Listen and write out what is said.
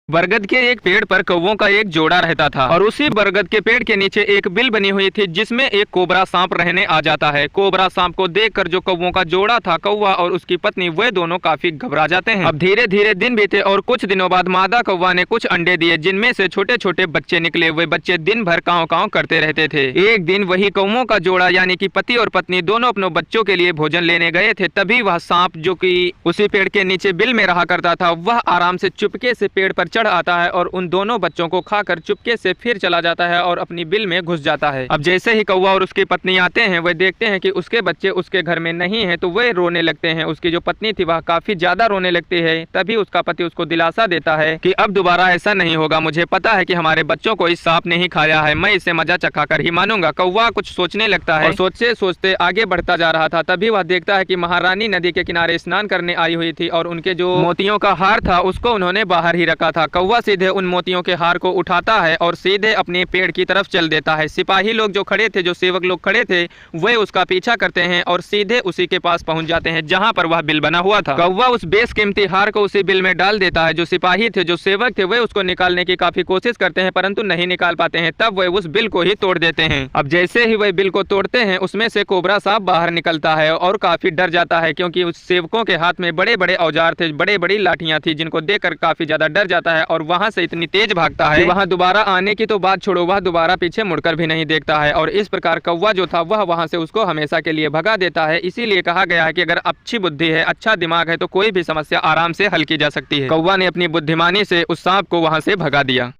बरगद के एक पेड़ पर कौवों का एक जोड़ा रहता था और उसी बरगद के पेड़ के नीचे एक बिल बनी हुई थी जिसमें एक कोबरा सांप रहने आ जाता है। कोबरा सांप को देखकर जो कौवों का जोड़ा था, कौवा और उसकी पत्नी, वे दोनों काफी घबरा जाते हैं। अब धीरे धीरे दिन बीते और कुछ दिनों बाद मादा कौवा ने कुछ अंडे दिए जिनमें से छोटे छोटे बच्चे निकले। वे बच्चे दिन भर काँव काँव करते रहते थे। एक दिन वही कौवों का जोड़ा यानी कि पति और पत्नी दोनों अपने बच्चों के लिए भोजन लेने गए थे। तभी वह सांप जो कि उसी पेड़ के नीचे बिल में रहा करता था, वह आराम से चुपके से पेड़ पर चढ़ आता है और उन दोनों बच्चों को खाकर चुपके से फिर चला जाता है और अपनी बिल में घुस जाता है। अब जैसे ही कौवा और उसकी पत्नी आते हैं, वे देखते हैं कि उसके बच्चे उसके घर में नहीं है, तो वे रोने लगते हैं। उसकी जो पत्नी थी वह काफी ज्यादा रोने लगती है। तभी उसका पति उसको दिलासा देता है कि अब दोबारा ऐसा नहीं होगा, मुझे पता है कि हमारे बच्चों को इस सांप ने ही खाया है, मैं इसे मजा चखा कर ही मानूंगा। कौवा कुछ सोचने लगता है और सोचते सोचते आगे बढ़ता जा रहा था। तभी वह देखता है कि महारानी नदी के किनारे स्नान करने आई हुई थी और उनके जो मोतियों का हार था उसको उन्होंने बाहर ही रखा था। कौवा सीधे उन मोतियों के हार को उठाता है और सीधे अपने पेड़ की तरफ चल देता है। सिपाही लोग जो खड़े थे, जो सेवक लोग खड़े थे, वे उसका पीछा करते हैं और सीधे उसी के पास पहुंच जाते हैं जहां पर वह बिल बना हुआ था। कौवा उस बेशकीमती हार को उसी बिल में डाल देता है। जो सिपाही थे, जो सेवक थे, वे उसको निकालने की काफी कोशिश करते हैं परंतु नहीं निकाल पाते हैं। तब वे उस बिल को ही तोड़ देते हैं। अब जैसे ही वे बिल को तोड़ते हैं, उसमें से कोबरा सांप बाहर निकलता है और काफी डर जाता है क्योंकि उस सेवकों के हाथ में बड़े बड़े औजार थे, बड़े बड़ी लाठियां थी जिनको देखकर काफी ज्यादा डर जाता है और वहां से इतनी तेज भागता है कि वहां दोबारा आने की तो बात छोड़ो, वह दोबारा पीछे मुड़कर भी नहीं देखता है। और इस प्रकार कौवा जो था वह वहां से उसको हमेशा के लिए भगा देता है। इसीलिए कहा गया है कि अगर अच्छी बुद्धि है, अच्छा दिमाग है, तो कोई भी समस्या आराम से हल की जा सकती है। कौवा ने अपनी बुद्धिमानी से उस सांप को वहां से भगा दिया।